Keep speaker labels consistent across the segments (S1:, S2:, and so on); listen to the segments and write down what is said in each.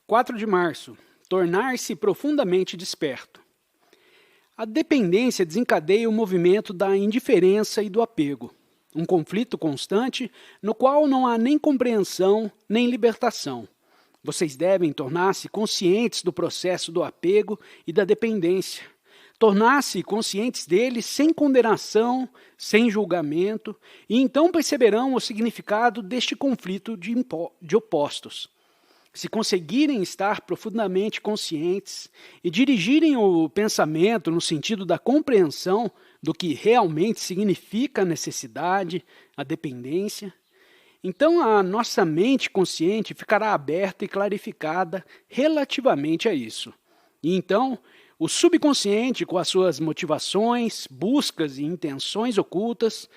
S1: 4 de março. Tornar-se profundamente desperto. A dependência desencadeia o movimento da indiferença e do apego, um conflito constante no qual não há nem compreensão nem libertação. Vocês devem tornar-se conscientes do processo do apego e da dependência. Tornar-se conscientes dele sem condenação, sem julgamento, e então perceberão o significado deste conflito de opostos. Se conseguirem estar profundamente conscientes e dirigirem o pensamento no sentido da compreensão do que realmente significa a necessidade, a dependência, então a nossa mente consciente ficará aberta e clarificada relativamente a isso. E então, o subconsciente, com as suas motivações, buscas e intenções ocultas,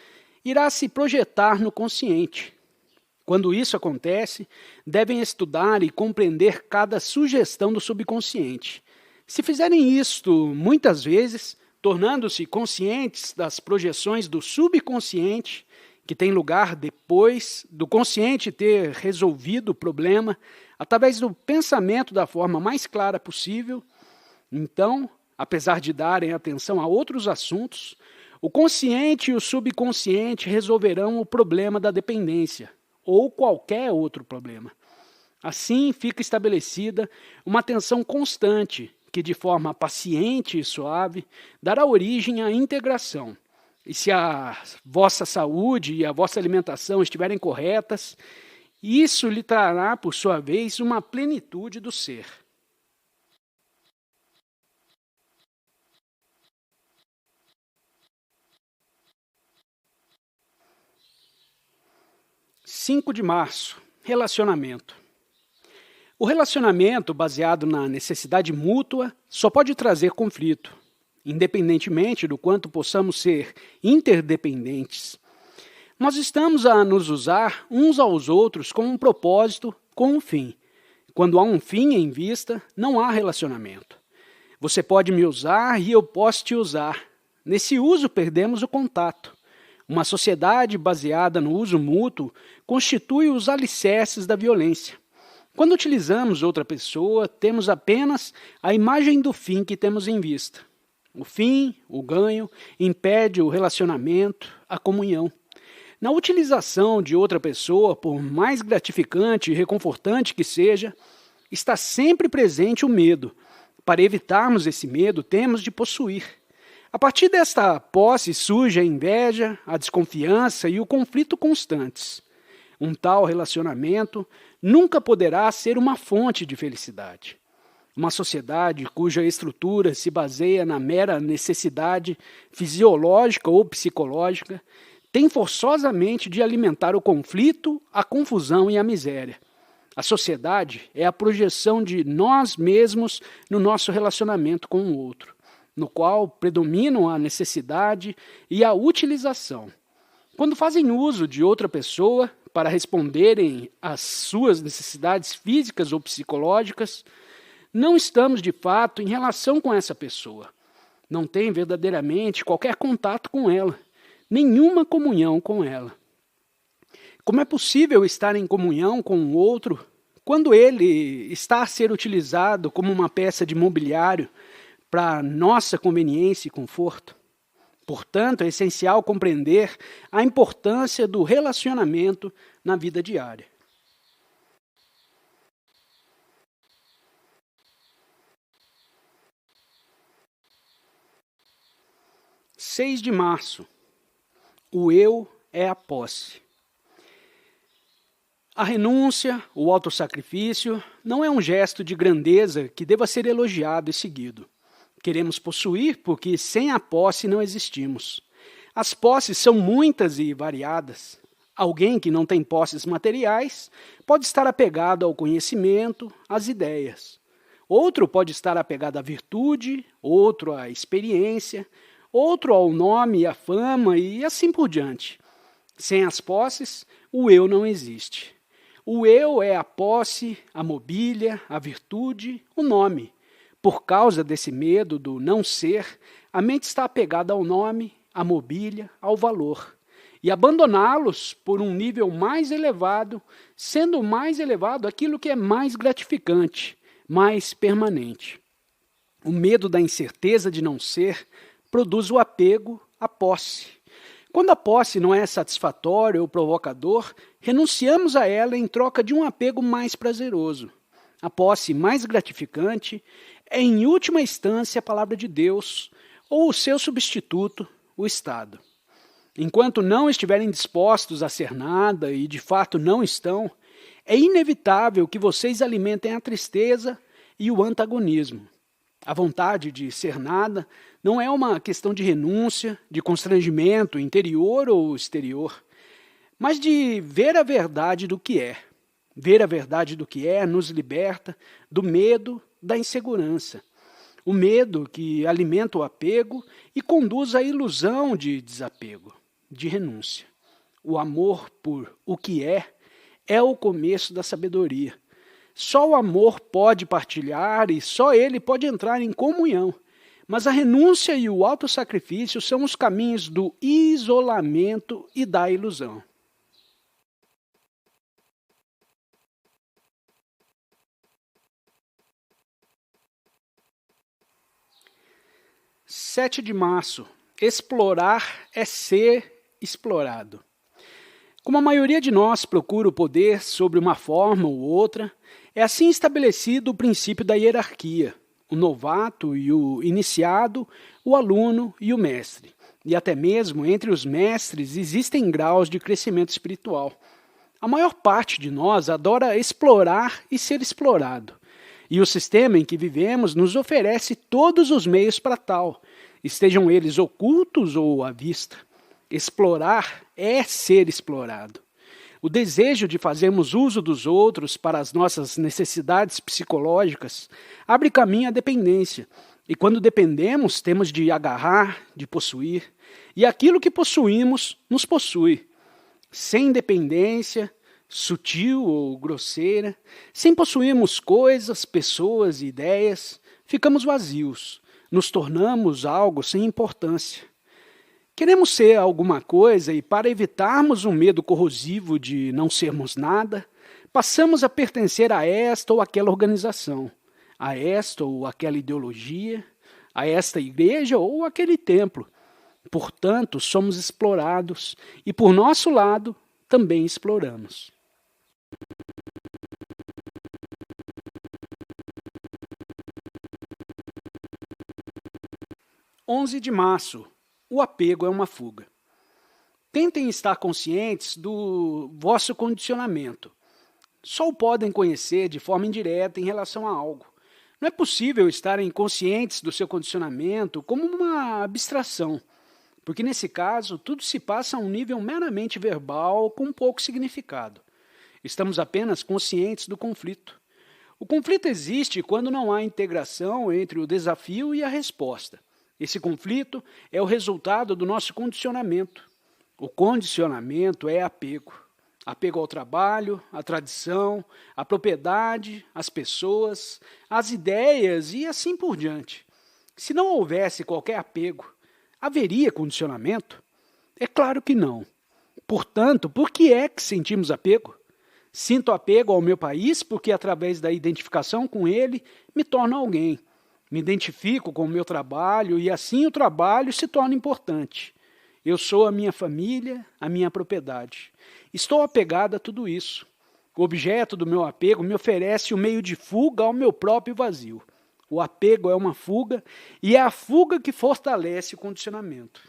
S1: irá se projetar no consciente. Quando isso acontece, devem estudar e compreender cada sugestão do subconsciente. Se fizerem isto muitas vezes, tornando-se conscientes das projeções do subconsciente, que tem lugar depois do consciente ter resolvido o problema, através do pensamento da forma mais clara possível, então, apesar de darem atenção a outros assuntos, o consciente e o subconsciente resolverão o problema da dependência, ou qualquer outro problema. Assim, fica estabelecida uma atenção constante, que de forma paciente e suave, dará origem à integração. E se a vossa saúde e a vossa alimentação estiverem corretas, isso lhe trará, por sua vez, uma plenitude do ser. (5 de março). Relacionamento. O relacionamento baseado na necessidade mútua só pode trazer conflito, independentemente do quanto possamos ser interdependentes. Nós estamos a nos usar uns aos outros com um propósito, com um fim. Quando há um fim em vista, não há relacionamento. Você pode me usar e eu posso te usar. Nesse uso, perdemos o contato. Uma sociedade baseada no uso mútuo constitui os alicerces da violência. Quando utilizamos outra pessoa, temos apenas a imagem do fim que temos em vista. O fim, o ganho, impede o relacionamento, a comunhão. Na utilização de outra pessoa, por mais gratificante e reconfortante que seja, está sempre presente o medo. Para evitarmos esse medo, temos de possuir. A partir desta posse surge a inveja, a desconfiança e o conflito constantes. Um tal relacionamento nunca poderá ser uma fonte de felicidade. Uma sociedade cuja estrutura se baseia na mera necessidade fisiológica ou psicológica tem forçosamente de alimentar o conflito, a confusão e a miséria. A sociedade é a projeção de nós mesmos no nosso relacionamento com o outro, no qual predominam a necessidade e a utilização. Quando fazem uso de outra pessoa para responderem às suas necessidades físicas ou psicológicas, não estamos de fato em relação com essa pessoa. Não tem verdadeiramente qualquer contato com ela, nenhuma comunhão com ela. Como é possível estar em comunhão com o outro quando ele está a ser utilizado como uma peça de mobiliário para nossa conveniência e conforto? Portanto, é essencial compreender a importância do relacionamento na vida diária. (6 de março). O eu é a posse. A renúncia, o autossacrifício, não é um gesto de grandeza que deva ser elogiado e seguido. Queremos possuir porque sem a posse não existimos. As posses são muitas e variadas. Alguém que não tem posses materiais pode estar apegado ao conhecimento, às ideias. Outro pode estar apegado à virtude, outro à experiência, outro ao nome e à fama e assim por diante. Sem as posses, o eu não existe. O eu é a posse, a mobília, a virtude, o nome. Por causa desse medo do não ser, a mente está apegada ao nome, à mobília, ao valor. E abandoná-los por um nível mais elevado, sendo mais elevado aquilo que é mais gratificante, mais permanente. O medo da incerteza de não ser produz o apego à posse. Quando a posse não é satisfatória ou provocador, renunciamos a ela em troca de um apego mais prazeroso. A posse mais gratificante é, em última instância, a palavra de Deus ou o seu substituto, o Estado. Enquanto não estiverem dispostos a ser nada, e de fato não estão, é inevitável que vocês alimentem a tristeza e o antagonismo. A vontade de ser nada não é uma questão de renúncia, de constrangimento interior ou exterior, mas de ver a verdade do que é. Ver a verdade do que é nos liberta do medo, da insegurança. O medo que alimenta o apego e conduz à ilusão de desapego, de renúncia. O amor por o que é o começo da sabedoria. Só o amor pode partilhar e só ele pode entrar em comunhão. Mas a renúncia e o autossacrifício são os caminhos do isolamento e da ilusão. Sete de março. Explorar é ser explorado. Como a maioria de nós procura o poder sobre uma forma ou outra, é assim estabelecido o princípio da hierarquia, o novato e o iniciado, o aluno e o mestre. E até mesmo entre os mestres existem graus de crescimento espiritual. A maior parte de nós adora explorar e ser explorado. E o sistema em que vivemos nos oferece todos os meios para tal, estejam eles ocultos ou à vista. Explorar é ser explorado. O desejo de fazermos uso dos outros para as nossas necessidades psicológicas abre caminho à dependência. E quando dependemos, temos de agarrar, de possuir. E aquilo que possuímos nos possui. Sem dependência, sutil ou grosseira, sem possuirmos coisas, pessoas e ideias, ficamos vazios, nos tornamos algo sem importância. Queremos ser alguma coisa e, para evitarmos um medo corrosivo de não sermos nada, passamos a pertencer a esta ou aquela organização, a esta ou aquela ideologia, a esta igreja ou aquele templo. Portanto, somos explorados e, por nosso lado, também exploramos. (11 de março). O apego é uma fuga. Tentem estar conscientes do vosso condicionamento. Só o podem conhecer de forma indireta em relação a algo. Não é possível estarem conscientes do seu condicionamento como uma abstração, porque nesse caso tudo se passa a um nível meramente verbal com pouco significado. Estamos apenas conscientes do conflito. O conflito existe quando não há integração entre o desafio e a resposta. Esse conflito é o resultado do nosso condicionamento. O condicionamento é apego. Apego ao trabalho, à tradição, à propriedade, às pessoas, às ideias e assim por diante. Se não houvesse qualquer apego, haveria condicionamento? É claro que não. Portanto, por que é que sentimos apego? Sinto apego ao meu país porque, através da identificação com ele, me torno alguém. Me identifico com o meu trabalho e assim o trabalho se torna importante. Eu sou a minha família, a minha propriedade. Estou apegado a tudo isso. O objeto do meu apego me oferece o meio de fuga ao meu próprio vazio. O apego é uma fuga e é a fuga que fortalece o condicionamento.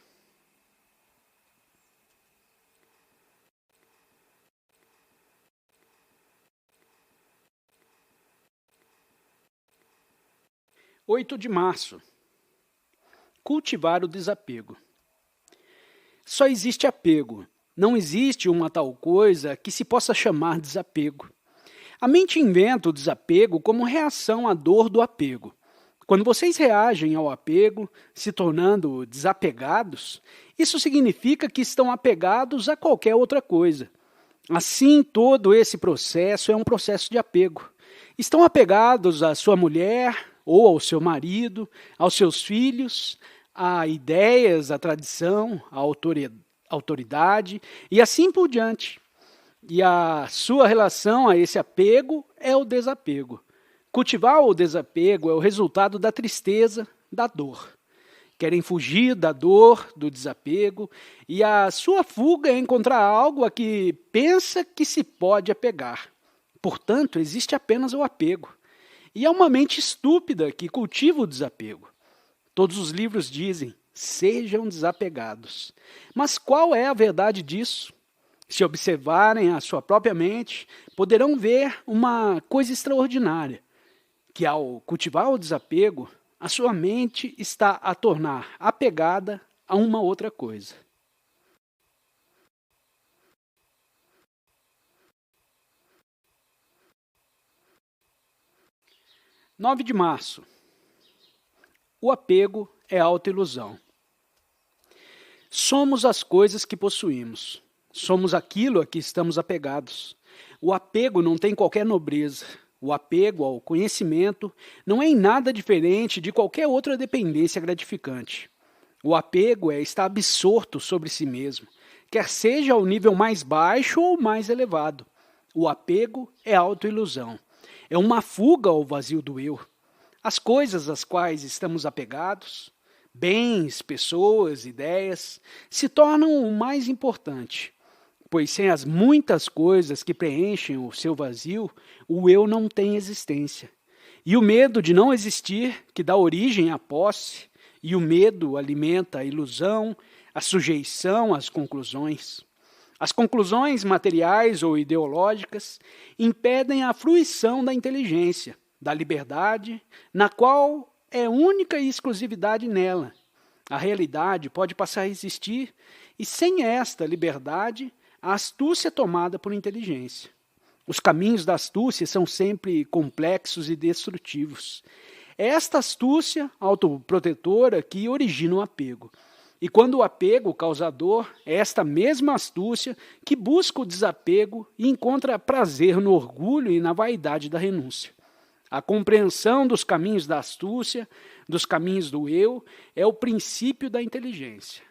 S1: (8 de março). Cultivar o desapego. Só existe apego. Não existe uma tal coisa que se possa chamar desapego. A mente inventa o desapego como reação à dor do apego. Quando vocês reagem ao apego, se tornando desapegados, isso significa que estão apegados a qualquer outra coisa. Assim, todo esse processo é um processo de apego. Estão apegados à sua mulher, ou ao seu marido, aos seus filhos, a ideias, a tradição, a autoridade e assim por diante. E a sua relação a esse apego é o desapego. Cultivar o desapego é o resultado da tristeza, da dor. Querem fugir da dor, do desapego, e a sua fuga é encontrar algo a que pensa que se pode apegar. Portanto, existe apenas o apego. E é uma mente estúpida que cultiva o desapego. Todos os livros dizem, sejam desapegados. Mas qual é a verdade disso? Se observarem a sua própria mente, poderão ver uma coisa extraordinária, que ao cultivar o desapego, a sua mente está a tornar apegada a uma outra coisa. Nove de março. O apego é autoilusão. Somos as coisas que possuímos. Somos aquilo a que estamos apegados. O apego não tem qualquer nobreza. O apego ao conhecimento não é em nada diferente de qualquer outra dependência gratificante. O apego é estar absorto sobre si mesmo, quer seja ao nível mais baixo ou mais elevado. O apego é autoilusão. É uma fuga ao vazio do eu. As coisas às quais estamos apegados, bens, pessoas, ideias, se tornam o mais importante. Pois sem as muitas coisas que preenchem o seu vazio, o eu não tem existência. E o medo de não existir, que dá origem à posse, e o medo alimenta a ilusão, a sujeição às conclusões. As conclusões materiais ou ideológicas impedem a fruição da inteligência, da liberdade, na qual é única e exclusividade nela. A realidade pode passar a existir, e sem esta liberdade, a astúcia é tomada por inteligência. Os caminhos da astúcia são sempre complexos e destrutivos. É esta astúcia autoprotetora que origina o apego. E quando o apego causa dor, é esta mesma astúcia que busca o desapego e encontra prazer no orgulho e na vaidade da renúncia. A compreensão dos caminhos da astúcia, dos caminhos do eu, é o princípio da inteligência.